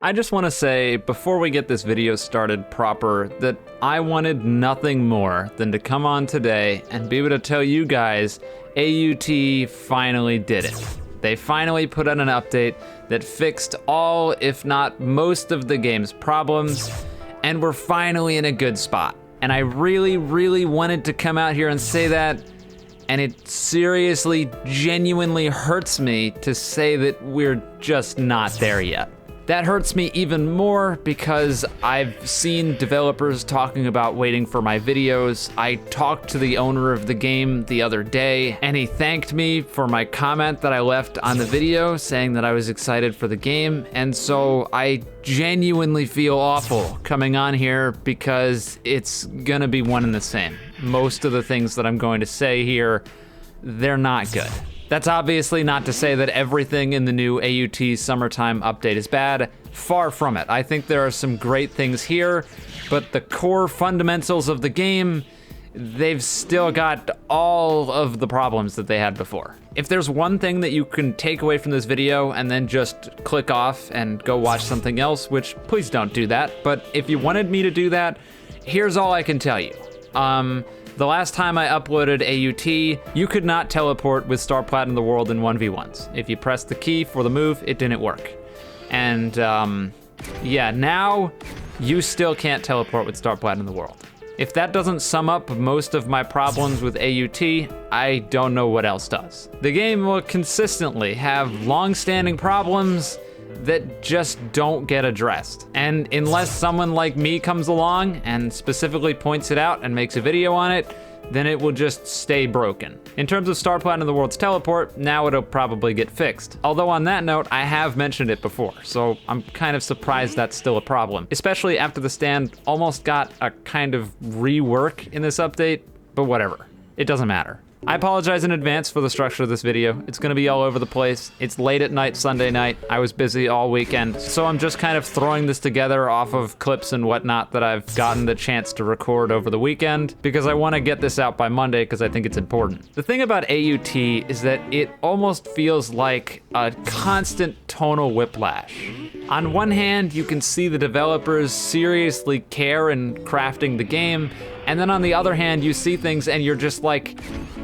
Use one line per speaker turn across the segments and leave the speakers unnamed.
I just want to say, before we get this video started proper, that I wanted nothing more than to come on today and be able to tell you guys AUT finally did it. They finally put out an update that fixed all, if not most of the game's problems, and we're finally in a good spot. And I really, really wanted to come out here and say that, and it seriously, genuinely hurts me to say that we're just not there yet. That hurts me even more because I've seen developers talking about waiting for my videos. I talked to the owner of the game the other day, and he thanked me for my comment that I left on the video saying that I was excited for the game. And so I genuinely feel awful coming on here because it's gonna be one and the same. Most of the things that I'm going to say here, they're not good. That's obviously not to say that everything in the new AUT summertime update is bad. Far from it. I think there are some great things here, but the core fundamentals of the game, they've still got all of the problems that they had before. If there's one thing that you can take away from this video and then just click off and go watch something else, which please don't do that, but if you wanted me to do that, here's all I can tell you. The last time I uploaded AUT, you could not teleport with Star Platinum the World in 1v1s. If you pressed the key for the move, it didn't work. And yeah, now you still can't teleport with Star Platinum the World. If that doesn't sum up most of my problems with AUT, I don't know what else does. The game will consistently have long-standing problems that just don't get addressed. And unless someone like me comes along and specifically points it out and makes a video on it, then it will just stay broken. In terms of Star Platinum the World's teleport, now it'll probably get fixed. Although on that note, I have mentioned it before, so I'm kind of surprised that's still a problem, especially after the stand almost got a kind of rework in this update, but whatever, it doesn't matter. I apologize in advance for the structure of this video. It's gonna be all over the place. It's late at night, Sunday night. I was busy all weekend, so I'm just kind of throwing this together off of clips and whatnot that I've gotten the chance to record over the weekend because I wanna get this out by Monday because I think it's important. The thing about AUT is that it almost feels like a constant tonal whiplash. On one hand, you can see the developers seriously care in crafting the game, and then on the other hand, you see things and you're just like,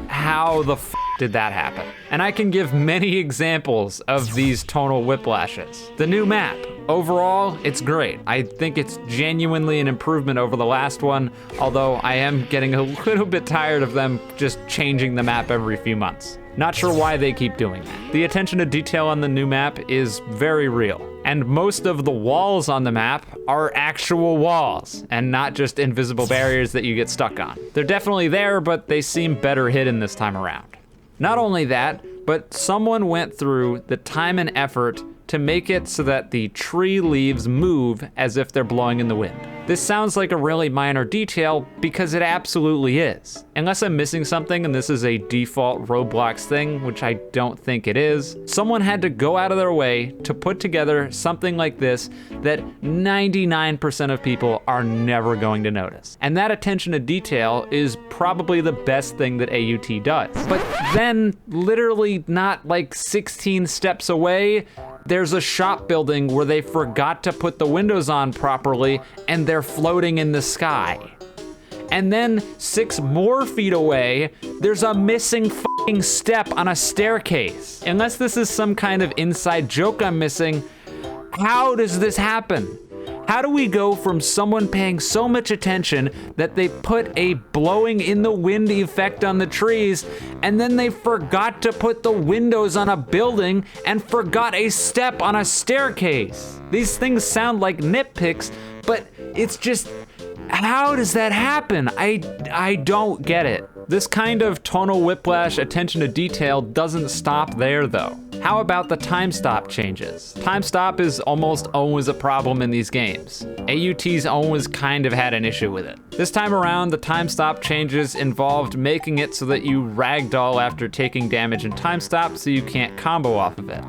how the f did that happen? And I can give many examples of these tonal whiplashes. The new map, overall, it's great. I think it's genuinely an improvement over the last one, although I am getting a little bit tired of them just changing the map every few months. Not sure why they keep doing that. The attention to detail on the new map is very real. And most of the walls on the map are actual walls and not just invisible barriers that you get stuck on. They're definitely there, but they seem better hidden this time around. Not only that, but someone went through the time and effort to make it so that the tree leaves move as if they're blowing in the wind. This sounds like a really minor detail because it absolutely is. Unless I'm missing something and this is a default Roblox thing, which I don't think it is, someone had to go out of their way to put together something like this that 99% of people are never going to notice. And that attention to detail is probably the best thing that AUT does. But then, literally not like 16 steps away, there's a shop building where they forgot to put the windows on properly and they're floating in the sky. And then 6 more feet away, there's a missing f***ing step on a staircase. Unless this is some kind of inside joke I'm missing, how does this happen? How do we go from someone paying so much attention that they put a blowing in the wind effect on the trees, and then they forgot to put the windows on a building and forgot a step on a staircase? These things sound like nitpicks, but it's just, how does that happen? I don't get it. This kind of tonal whiplash attention to detail doesn't stop there though. How about the time stop changes? Time stop is almost always a problem in these games. AUT's always kind of had an issue with it. This time around, the time stop changes involved making it so that you ragdoll after taking damage in time stop so you can't combo off of it.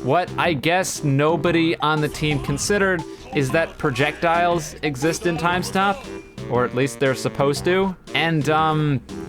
What I guess nobody on the team considered is that projectiles exist in time stop, or at least they're supposed to. And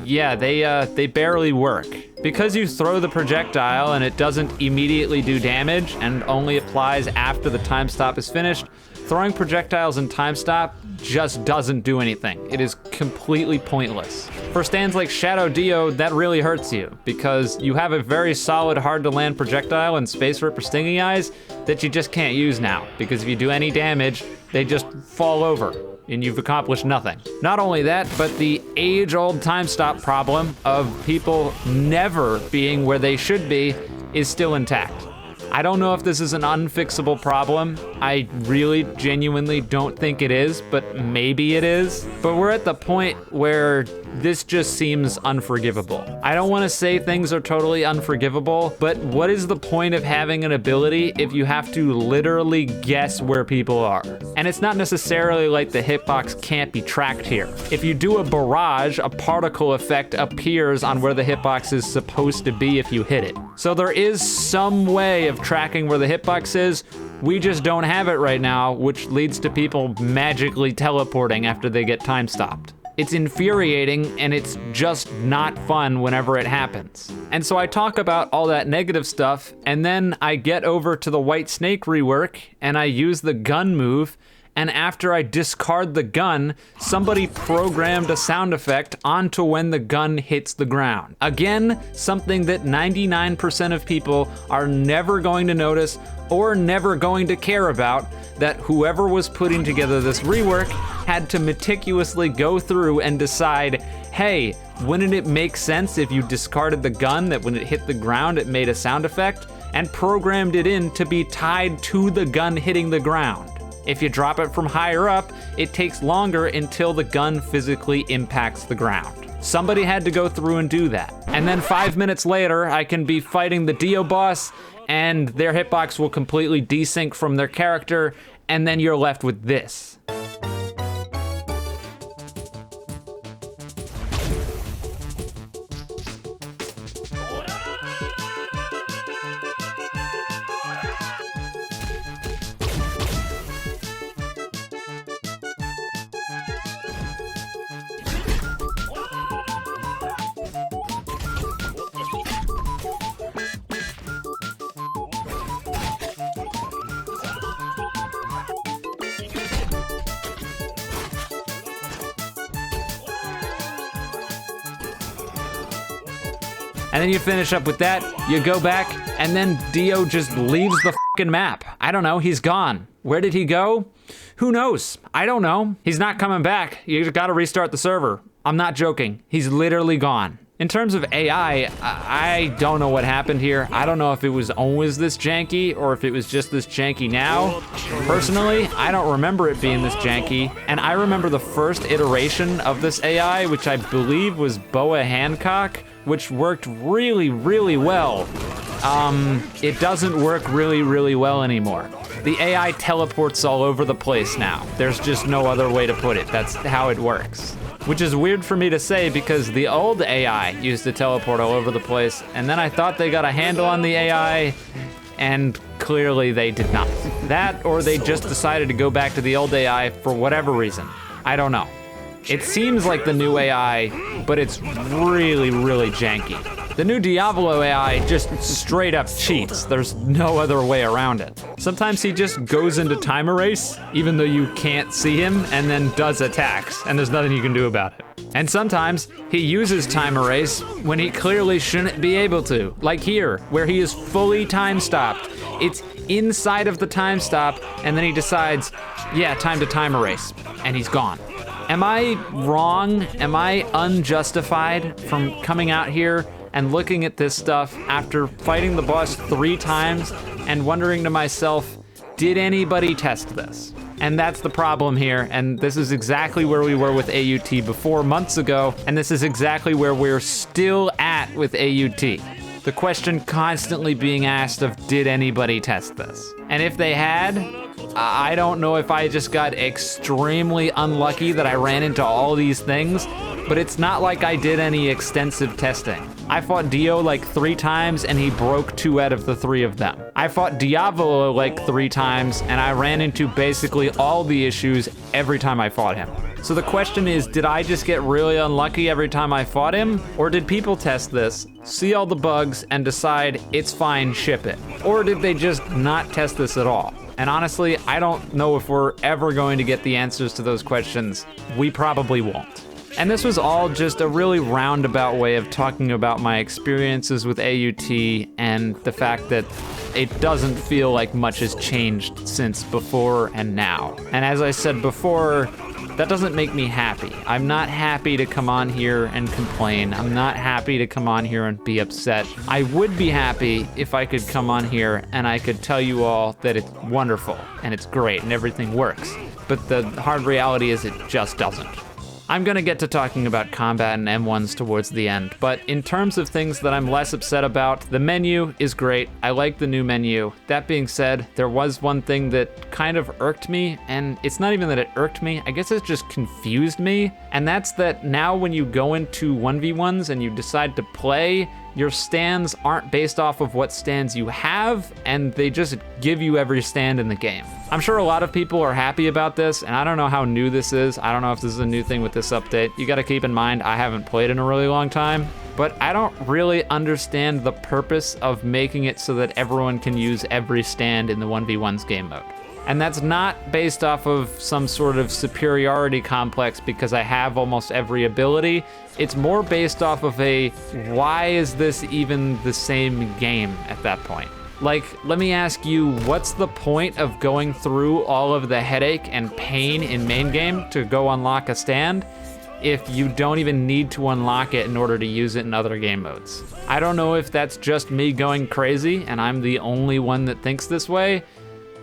yeah, they barely work. Because you throw the projectile and it doesn't immediately do damage and only applies after the time stop is finished, throwing projectiles in time stop just doesn't do anything. It is completely pointless. For stands like Shadow Dio, that really hurts you because you have a very solid, hard to land projectile in Space Ripper Stinging Eyes that you just can't use now, because if you do any damage, they just fall over and you've accomplished nothing. Not only that, but the age-old time stop problem of people never being where they should be is still intact. I don't know if this is an unfixable problem. I really genuinely don't think it is, but maybe it is. But we're at the point where this just seems unforgivable. I don't want to say things are totally unforgivable, but what is the point of having an ability if you have to literally guess where people are? And it's not necessarily like the hitbox can't be tracked here. If you do a barrage, a particle effect appears on where the hitbox is supposed to be if you hit it. So there is some way of tracking where the hitbox is. We just don't have it right now, which leads to people magically teleporting after they get time stopped. It's infuriating and it's just not fun whenever it happens. And so I talk about all that negative stuff, and then I get over to the White Snake rework and I use the gun move, and after I discard the gun, somebody programmed a sound effect onto when the gun hits the ground. Again, something that 99% of people are never going to notice or never going to care about, that whoever was putting together this rework had to meticulously go through and decide, hey, wouldn't it make sense if you discarded the gun that when it hit the ground it made a sound effect, and programmed it in to be tied to the gun hitting the ground. If you drop it from higher up, it takes longer until the gun physically impacts the ground. Somebody had to go through and do that. And then 5 minutes later, I can be fighting the Dio boss, and their hitbox will completely desync from their character, and then you're left with this. And then you finish up with that, you go back, and then Dio just leaves the fucking map. I don't know, he's gone. Where did he go? Who knows? I don't know. He's not coming back. You gotta restart the server. I'm not joking. He's literally gone. In terms of AI, I don't know what happened here. I don't know if it was always this janky or if it was just this janky now. Personally, I don't remember it being this janky. And I remember the first iteration of this AI, which I believe was Boa Hancock, which worked really, really well. It doesn't work really, really well anymore. The AI teleports all over the place now. There's just no other way to put it. That's how it works. Which is weird for me to say because the old AI used to teleport all over the place, and then I thought they got a handle on the AI, and clearly they did not. That, or they just decided to go back to the old AI for whatever reason. I don't know. It seems like the new AI, but it's really, really janky. The new Diavolo AI just straight up cheats. There's no other way around it. Sometimes he just goes into time erase, even though you can't see him, and then does attacks, and there's nothing you can do about it. And sometimes he uses time erase when he clearly shouldn't be able to. Like here, where he is fully time stopped. It's inside of the time stop, and then he decides, yeah, time to time erase, and he's gone. Am I wrong? Am I unjustified from coming out here and looking at this stuff after fighting the boss 3 times and wondering to myself, did anybody test this? And that's the problem here, and this is exactly where we were with AUT before months ago, and this is exactly where we're still at with AUT. The question constantly being asked of, did anybody test this? And if they had, I don't know if I just got extremely unlucky that I ran into all these things, but it's not like I did any extensive testing. I fought Dio like 3 times and he broke 2 out of the 3 of them. I fought Diavolo like 3 times and I ran into basically all the issues every time I fought him. So the question is, did I just get really unlucky every time I fought him? Or did people test this, see all the bugs, and decide it's fine, ship it? Or did they just not test this at all? And honestly, I don't know if we're ever going to get the answers to those questions. We probably won't. And this was all just a really roundabout way of talking about my experiences with AUT and the fact that it doesn't feel like much has changed since before and now. And as I said before, that doesn't make me happy. I'm not happy to come on here and complain. I'm not happy to come on here and be upset. I would be happy if I could come on here and I could tell you all that it's wonderful and it's great and everything works. But the hard reality is it just doesn't. I'm gonna get to talking about combat and M1s towards the end, but in terms of things that I'm less upset about, the menu is great. I like the new menu. That being said, there was one thing that kind of irked me, and it's not even that it irked me, I guess it just confused me, and that's that now when you go into 1v1s and you decide to play, your stands aren't based off of what stands you have, and they just give you every stand in the game. I'm sure a lot of people are happy about this, and I don't know how new this is. I don't know if this is a new thing with this update. You gotta keep in mind, I haven't played in a really long time, but I don't really understand the purpose of making it so that everyone can use every stand in the 1v1's game mode. And that's not based off of some sort of superiority complex because I have almost every ability. It's more based off of a, why is this even the same game at that point? Like, let me ask you, what's the point of going through all of the headache and pain in main game to go unlock a stand if you don't even need to unlock it in order to use it in other game modes? I don't know if that's just me going crazy and I'm the only one that thinks this way,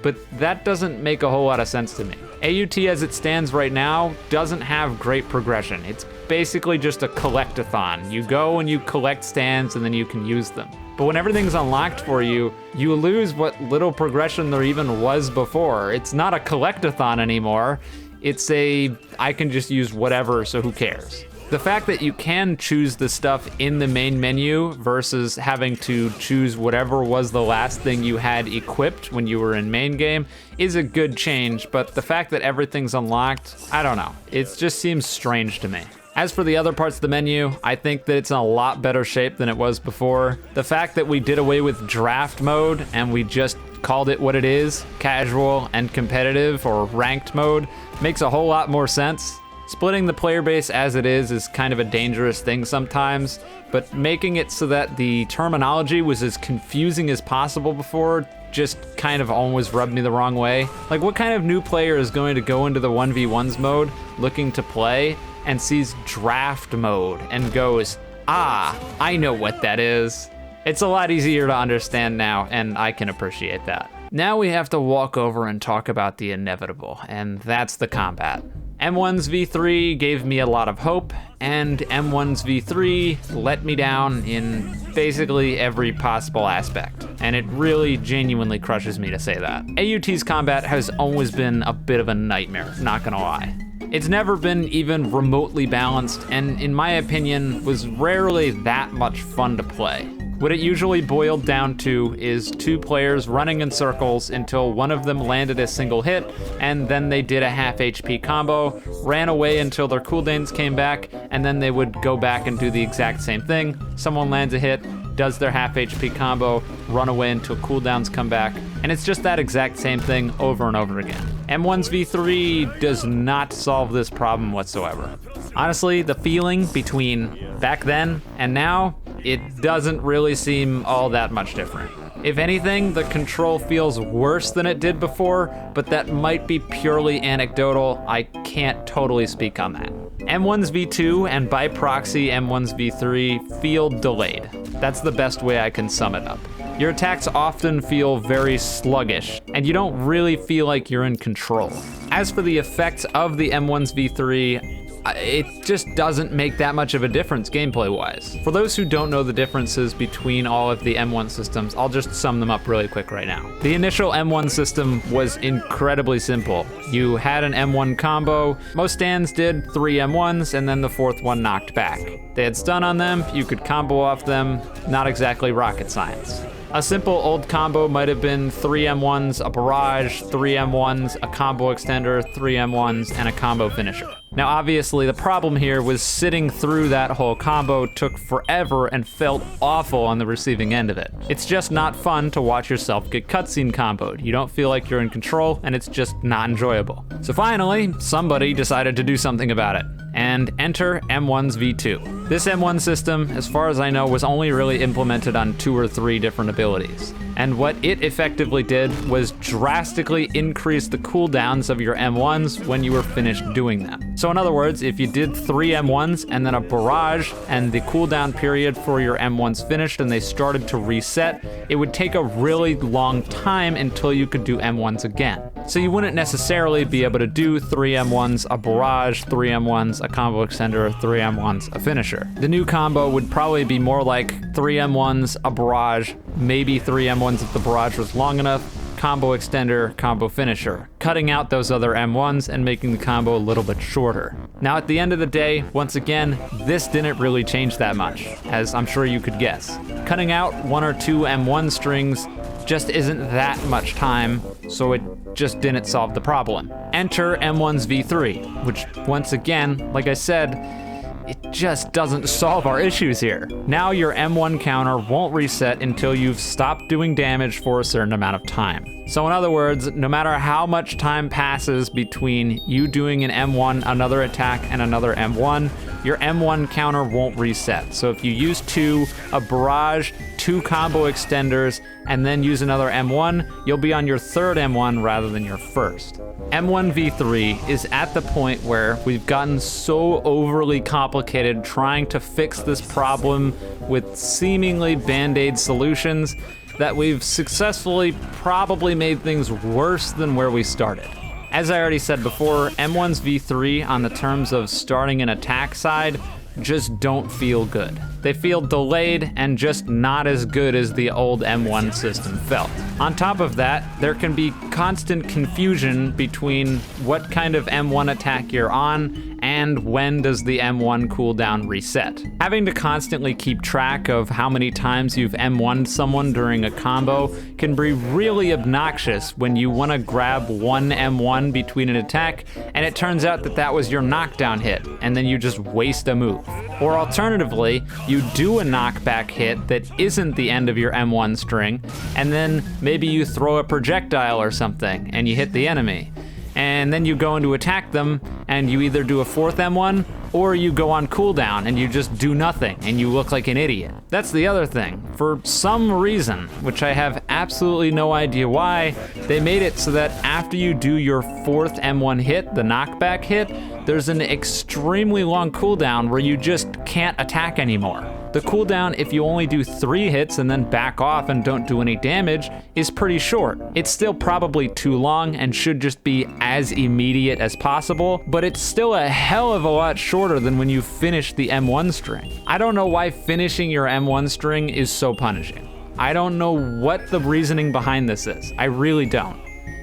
but that doesn't make a whole lot of sense to me. AUT as it stands right now doesn't have great progression. It's basically just a collect-a-thon. You go and you collect stands and then you can use them. But when everything's unlocked for you, you lose what little progression there even was before. It's not a collect-a-thon anymore. It's a, I can just use whatever, so who cares? The fact that you can choose the stuff in the main menu versus having to choose whatever was the last thing you had equipped when you were in main game is a good change, but the fact that everything's unlocked, I don't know. It just seems strange to me. As for the other parts of the menu, I think that it's in a lot better shape than it was before. The fact that we did away with draft mode and we just called it what it is, casual and competitive or ranked mode, makes a whole lot more sense. Splitting the player base as it is kind of a dangerous thing sometimes, but making it so that the terminology was as confusing as possible before just kind of always rubbed me the wrong way. Like, what kind of new player is going to go into the 1v1s mode looking to play and sees draft mode and goes, ah, I know what that is. It's a lot easier to understand now, and I can appreciate that. Now we have to walk over and talk about the inevitable, and that's the combat. M1's V3 gave me a lot of hope, and M1's V3 let me down in basically every possible aspect. And it really genuinely crushes me to say that. AUT's combat has always been a bit of a nightmare, not gonna lie. It's never been even remotely balanced, and in my opinion, was rarely that much fun to play. What it usually boiled down to is two players running in circles until one of them landed a single hit, and then they did a half HP combo, ran away until their cooldowns came back, and then they would go back and do the exact same thing. Someone lands a hit, does their half HP combo, run away until cooldowns come back, and it's just that exact same thing over and over again. M1's V3 does not solve this problem whatsoever. Honestly, the feeling between back then and now, it doesn't really seem all that much different. If anything, the control feels worse than it did before, but that might be purely anecdotal. I can't totally speak on that. M1's V2 and by proxy M1's V3 feel delayed. That's the best way I can sum it up. Your attacks often feel very sluggish, and you don't really feel like you're in control. As for the effects of the M1's V3, it just doesn't make that much of a difference gameplay-wise. For those who don't know the differences between all of the M1 systems, I'll just sum them up really quick right now. The initial M1 system was incredibly simple. You had an M1 combo, most stands did 3 M1s, and then the 4th one knocked back. They had stun on them, you could combo off them, not exactly rocket science. A simple old combo might have been 3 M1s, a barrage, 3 M1s, a combo extender, 3 M1s, and a combo finisher. Now obviously the problem here was sitting through that whole combo took forever and felt awful on the receiving end of it. It's just not fun to watch yourself get cutscene comboed. You don't feel like you're in control and it's just not enjoyable. So finally, somebody decided to do something about it. And enter M1's V2. This M1 system, as far as I know, was only really implemented on 2 or 3 different abilities. And what it effectively did was drastically increase the cooldowns of your M1s when you were finished doing them. So in other words, if you did 3 M1s and then a barrage and the cooldown period for your M1s finished and they started to reset, it would take a really long time until you could do M1s again. So you wouldn't necessarily be able to do 3 M1s, a barrage, 3 M1s, a combo extender, 3 M1s, a finisher. The new combo would probably be more like 3 M1s, a barrage, maybe 3 M1s if the barrage was long enough, combo extender, combo finisher, cutting out those other M1s and making the combo a little bit shorter. Now at the end of the day, once again, this didn't really change that much, as I'm sure you could guess. Cutting out 1 or 2 M1 strings just isn't that much time, so it just didn't solve the problem. Enter M1's V3, which once again, like I said, it just doesn't solve our issues here. Now your M1 counter won't reset until you've stopped doing damage for a certain amount of time. So in other words, no matter how much time passes between you doing an M1, another attack, and another M1, your M1 counter won't reset. So if you use 2, a barrage, 2 combo extenders, and then use another M1, you'll be on your 3rd M1 rather than your 1st. M1 V3 is at the point where we've gotten so overly complicated trying to fix this problem with seemingly band-aid solutions that we've successfully probably made things worse than where we started. As I already said before, M1's V3 on the terms of starting an attack side just don't feel good. They feel delayed and just not as good as the old M1 system felt. On top of that, there can be constant confusion between what kind of M1 attack you're on and when does the M1 cooldown reset. Having to constantly keep track of how many times you've M1'd someone during a combo can be really obnoxious when you want to grab one M1 between an attack and it turns out that that was your knockdown hit and then you just waste a move. Or alternatively, you do a knockback hit that isn't the end of your M1 string, and then maybe you throw a projectile or something and you hit the enemy. And then you go in to attack them and you either do a 4th M1 or you go on cooldown and you just do nothing and you look like an idiot. That's the other thing. For some reason, which I have absolutely no idea why, they made it so that after you do your 4th M1 hit, the knockback hit, there's an extremely long cooldown where you just can't attack anymore. The cooldown, if you only do 3 hits and then back off and don't do any damage, is pretty short. It's still probably too long and should just be as immediate as possible, but it's still a hell of a lot shorter than when you finish the M1 string. I don't know why finishing your M1 string is so punishing. I don't know what the reasoning behind this is. I really don't.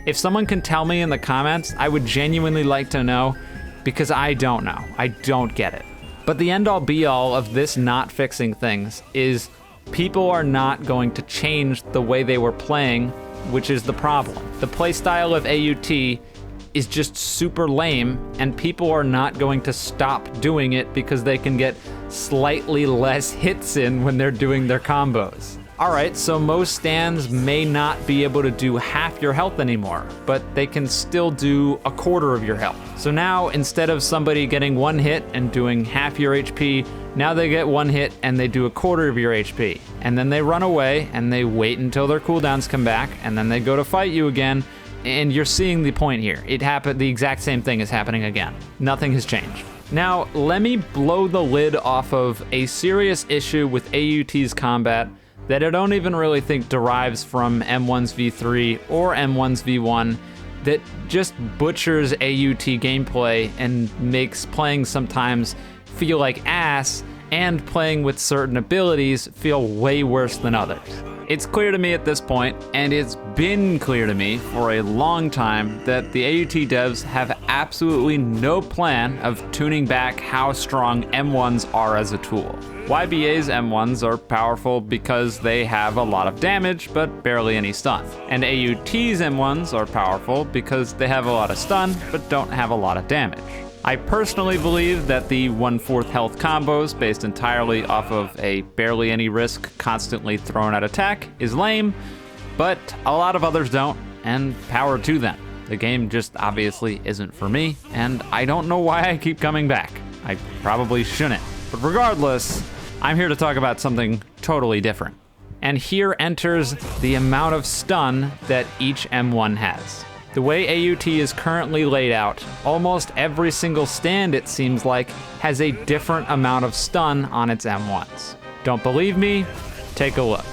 If someone can tell me in the comments, I would genuinely like to know, because I don't know. I don't get it. But the end-all be-all of this not fixing things is people are not going to change the way they were playing, which is the problem. The playstyle of AUT is just super lame, and people are not going to stop doing it because they can get slightly less hits in when they're doing their combos. Alright, so most stands may not be able to do half your health anymore, but they can still do a quarter of your health. So now, instead of somebody getting 1 hit and doing half your HP, now they get 1 hit and they do a quarter of your HP. And then they run away and they wait until their cooldowns come back, and then they go to fight you again, and you're seeing the point here. The exact same thing is happening again. Nothing has changed. Now, let me blow the lid off of a serious issue with AUT's combat that I don't even really think derives from M1's V3 or M1's V1, that just butchers AUT gameplay and makes playing sometimes feel like ass, and playing with certain abilities feel way worse than others. It's clear to me at this point, and it's been clear to me for a long time, that the AUT devs have absolutely no plan of tuning back how strong M1s are as a tool. YBA's M1s are powerful because they have a lot of damage, but barely any stun. And AUT's M1s are powerful because they have a lot of stun, but don't have a lot of damage. I personally believe that the 1/4 health combos based entirely off of a barely any risk, constantly thrown out attack is lame, but a lot of others don't, and power to them. The game just obviously isn't for me, and I don't know why I keep coming back. I probably shouldn't. But regardless, I'm here to talk about something totally different. And here enters the amount of stun that each M1 has. The way AUT is currently laid out, almost every single stand, it seems like, has a different amount of stun on its M1s. Don't believe me? Take a look.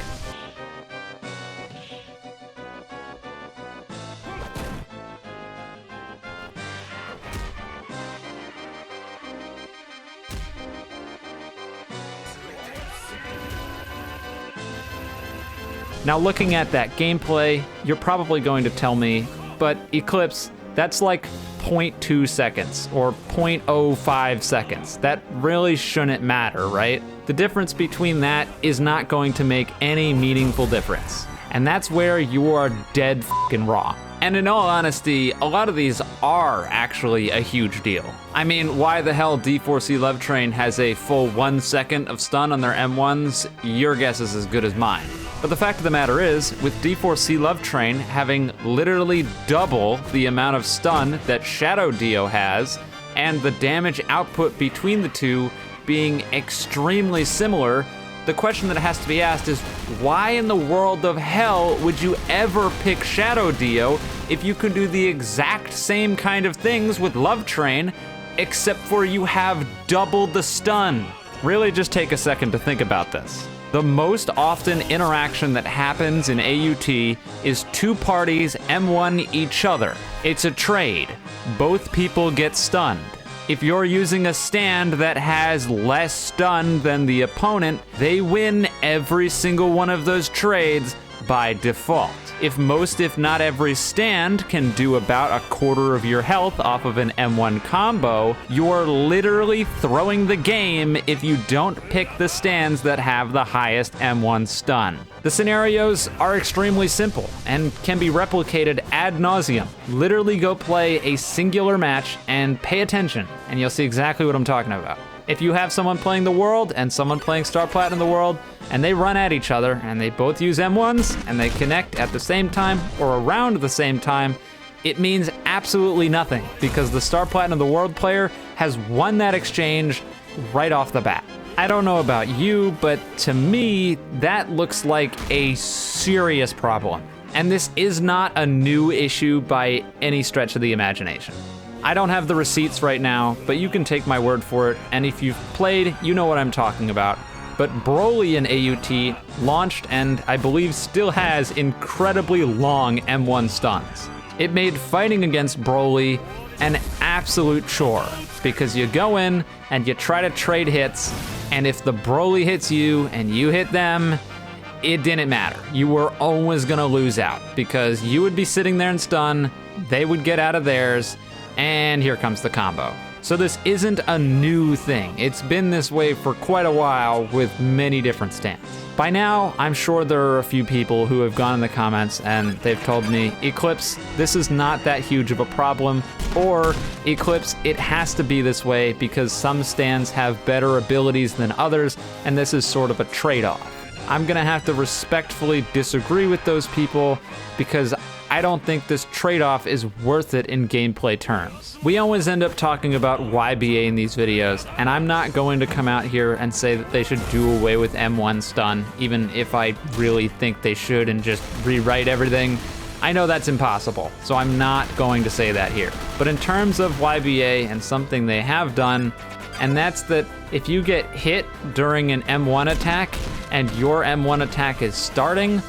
Now looking at that gameplay, you're probably going to tell me, but Eclipse, that's like 0.2 seconds or 0.05 seconds. That really shouldn't matter, right? The difference between that is not going to make any meaningful difference. And that's where you are dead fucking wrong. And in all honesty, a lot of these are actually a huge deal. I mean, why the hell D4C Love Train has a full 1 second of stun on their M1s, your guess is as good as mine. But the fact of the matter is, with D4C Love Train having literally double the amount of stun that Shadow Dio has, and the damage output between the two being extremely similar, the question that has to be asked is, why in the world of hell would you ever pick Shadow Dio if you could do the exact same kind of things with Love Train, except for you have double the stun? Really just take a second to think about this. The most often interaction that happens in AUT is two parties M1 each other. It's a trade. Both people get stunned. If you're using a stand that has less stun than the opponent, they win every single one of those trades by default. If most, if not every stand can do about a quarter of your health off of an M1 combo, you're literally throwing the game if you don't pick the stands that have the highest M1 stun. The scenarios are extremely simple and can be replicated ad nauseum. Literally go play a singular match and pay attention, and you'll see exactly what I'm talking about. If you have someone playing the world and someone playing Star Platinum the world, and they run at each other and they both use M1s and they connect at the same time or around the same time, it means absolutely nothing because the Star Platinum the world player has won that exchange right off the bat. I don't know about you, but to me, that looks like a serious problem. And this is not a new issue by any stretch of the imagination. I don't have the receipts right now, but you can take my word for it, and if you've played, you know what I'm talking about. But Broly in AUT launched and I believe still has incredibly long M1 stuns. It made fighting against Broly an absolute chore because you go in and you try to trade hits, and if the Broly hits you and you hit them, it didn't matter. You were always gonna lose out because you would be sitting there in stun, they would get out of theirs, and here comes the combo. So this isn't a new thing. It's been this way for quite a while with many different stands. By now, I'm sure there are a few people who have gone in the comments and they've told me, Eclipse, this is not that huge of a problem, or Eclipse, it has to be this way because some stands have better abilities than others, and this is sort of a trade-off. I'm gonna have to respectfully disagree with those people because I don't think this trade-off is worth it in gameplay terms. We always end up talking about YBA in these videos, and I'm not going to come out here and say that they should do away with M1 stun, even if I really think they should and just rewrite everything. I know that's impossible, so I'm not going to say that here. But in terms of YBA and something they have done, and that's that if you get hit during an M1 attack and your M1 attack is starting,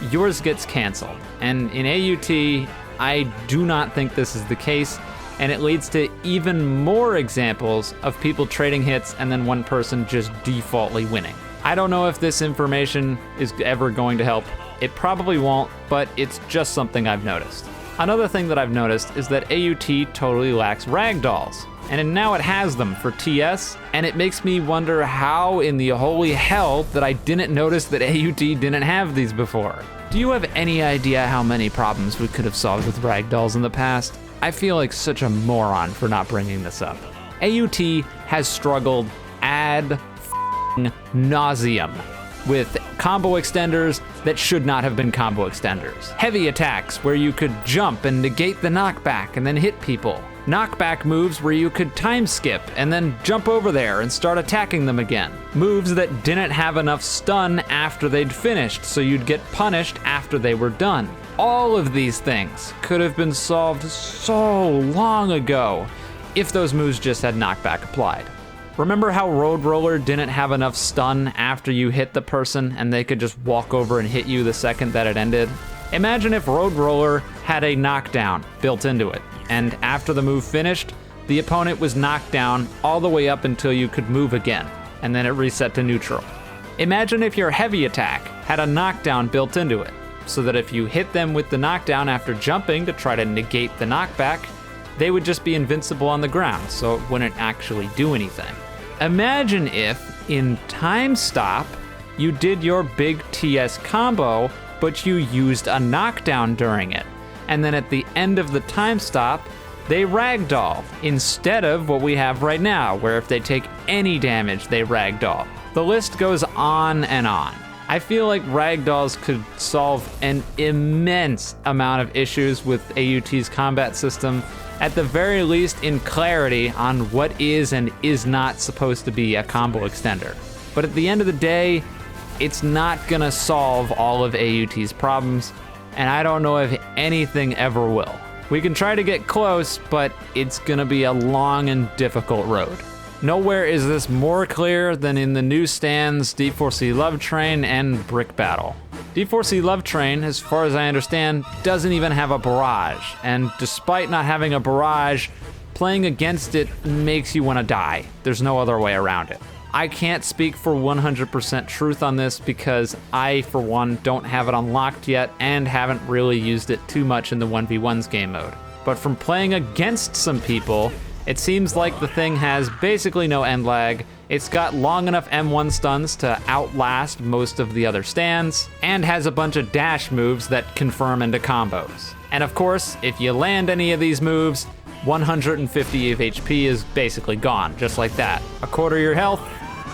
yours gets canceled. And in AUT, I do not think this is the case, and it leads to even more examples of people trading hits and then one person just defaultly winning. I don't know if this information is ever going to help. It probably won't, but it's just something I've noticed. Another thing that I've noticed is that AUT totally lacks ragdolls, and now it has them for TS, and it makes me wonder how in the holy hell that I didn't notice that AUT didn't have these before. Do you have any idea how many problems we could have solved with ragdolls in the past? I feel like such a moron for not bringing this up. AUT has struggled ad nauseum with combo extenders that should not have been combo extenders. Heavy attacks where you could jump and negate the knockback and then hit people. Knockback moves where you could time skip and then jump over there and start attacking them again. Moves that didn't have enough stun after they'd finished, so you'd get punished after they were done. All of these things could have been solved so long ago if those moves just had knockback applied. Remember how Road Roller didn't have enough stun after you hit the person and they could just walk over and hit you the second that it ended? Imagine if Road Roller had a knockdown built into it, and after the move finished, the opponent was knocked down all the way up until you could move again, and then it reset to neutral. Imagine if your heavy attack had a knockdown built into it, so that if you hit them with the knockdown after jumping to try to negate the knockback, they would just be invincible on the ground, so it wouldn't actually do anything. Imagine if, in Time Stop, you did your big TS combo, but you used a knockdown during it. And then at the end of the time stop, they ragdoll, instead of what we have right now, where if they take any damage, they ragdoll. The list goes on and on. I feel like ragdolls could solve an immense amount of issues with AUT's combat system, at the very least in clarity on what is and is not supposed to be a combo extender. But at the end of the day, it's not gonna solve all of AUT's problems, and I don't know if anything ever will. We can try to get close, but it's gonna be a long and difficult road. Nowhere is this more clear than in the newsstands D4C Love Train and Brick Battle. D4C Love Train, as far as I understand, doesn't even have a barrage, and despite not having a barrage, playing against it makes you want to die. There's no other way around it. I can't speak for 100% truth on this because I, for one, don't have it unlocked yet and haven't really used it too much in the 1v1s game mode. But from playing against some people, it seems like the thing has basically no end lag, it's got long enough M1 stuns to outlast most of the other stands, and has a bunch of dash moves that confirm into combos. And of course, if you land any of these moves, 150 of HP is basically gone, just like that. A quarter your health,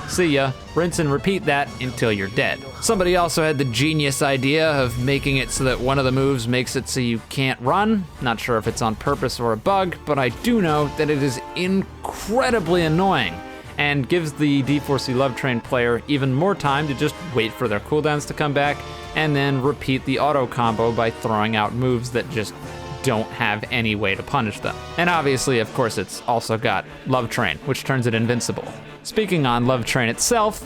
see ya, rinse and repeat that until you're dead. Somebody also had the genius idea of making it so that one of the moves makes it so you can't run. Not sure if it's on purpose or a bug, but I do know that it is incredibly annoying and gives the D4C Love Train player even more time to just wait for their cooldowns to come back and then repeat the auto combo by throwing out moves that just don't have any way to punish them. And obviously, of course, it's also got Love Train, which turns it invincible. Speaking on Love Train itself,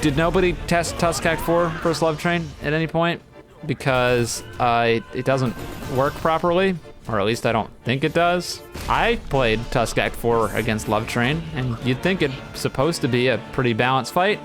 did nobody test Tusk Act 4 versus Love Train at any point? Because it doesn't work properly, or at least I don't think it does. I played Tusk Act 4 against Love Train, and you'd think it's supposed to be a pretty balanced fight.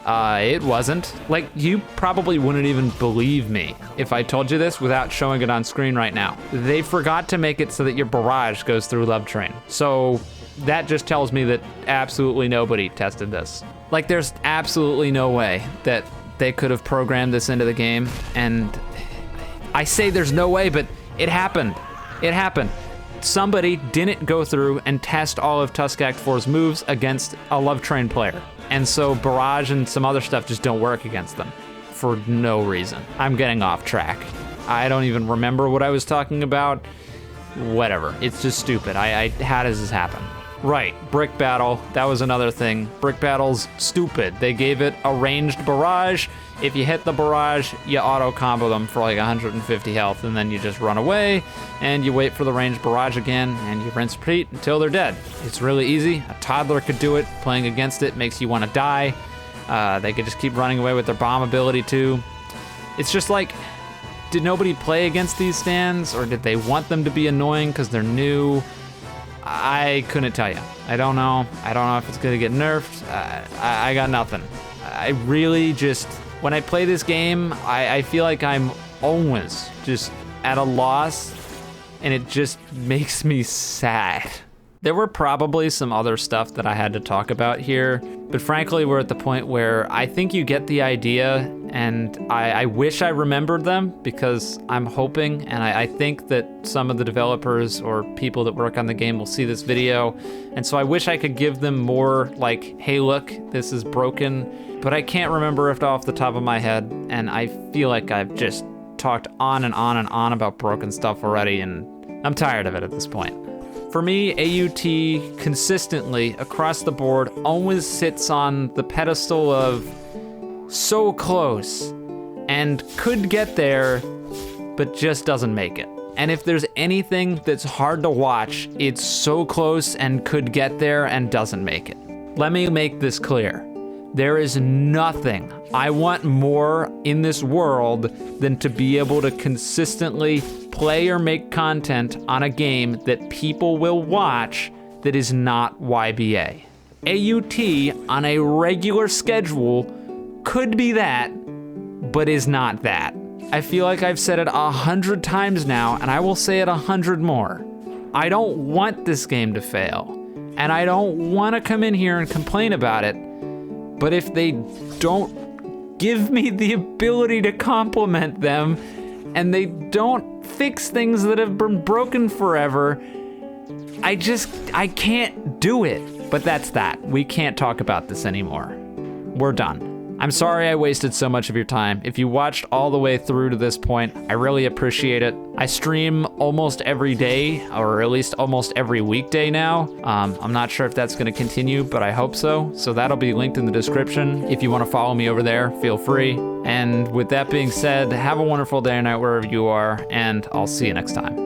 It wasn't. Like, you probably wouldn't even believe me if I told you this without showing it on screen right now. They forgot to make it so that your barrage goes through Love Train. So that just tells me that absolutely nobody tested this. Like, there's absolutely no way that they could have programmed this into the game, and I say there's no way, but it happened. It happened. Somebody didn't go through and test all of Tusk Act 4's moves against a Love Train player. And so Barrage and some other stuff just don't work against them for no reason. I'm getting off track. I don't even remember what I was talking about. Whatever, it's just stupid. How does this happen? Right, Brick Battle, that was another thing. Brick Battle's stupid. They gave it a ranged barrage. If you hit the barrage, you auto combo them for like 150 health, and then you just run away, and you wait for the ranged barrage again, and you rinse repeat until they're dead. It's really easy. A toddler could do it. Playing against it makes you want to die. They could just keep running away with their bomb ability too. It's just like, did nobody play against these stands, or did they want them to be annoying because they're new? I couldn't tell you. I don't know. I don't know if it's gonna get nerfed. I got nothing. I really just, when I play this game, I feel like I'm always just at a loss, and it just makes me sad. There were probably some other stuff that I had to talk about here, but frankly, we're at the point where I think you get the idea, and I wish I remembered them, because I'm hoping and I think that some of the developers or people that work on the game will see this video, and so I wish I could give them more like, hey look, this is broken, but I can't remember it off the top of my head, and I feel like I've just talked on and on and on about broken stuff already, and I'm tired of it at this point. For me, AUT consistently across the board always sits on the pedestal of so close and could get there, but just doesn't make it. And if there's anything that's hard to watch, it's so close and could get there and doesn't make it. Let me make this clear. There is nothing I want more in this world than to be able to consistently play or make content on a game that people will watch that is not YBA. AUT on a regular schedule could be that, but is not that. I feel like I've said it 100 times now, and I will say it 100 more. I don't want this game to fail, and I don't want to come in here and complain about it, but if they don't give me the ability to compliment them, and they don't fix things that have been broken forever, I can't do it. But that's that. We can't talk about this anymore. We're done. I'm sorry I wasted so much of your time. If you watched all the way through to this point, I really appreciate it. I stream almost every day, or at least almost every weekday now. I'm not sure if that's gonna continue, but I hope so. So that'll be linked in the description. If you wanna follow me over there, feel free. And with that being said, have a wonderful day or night wherever you are, and I'll see you next time.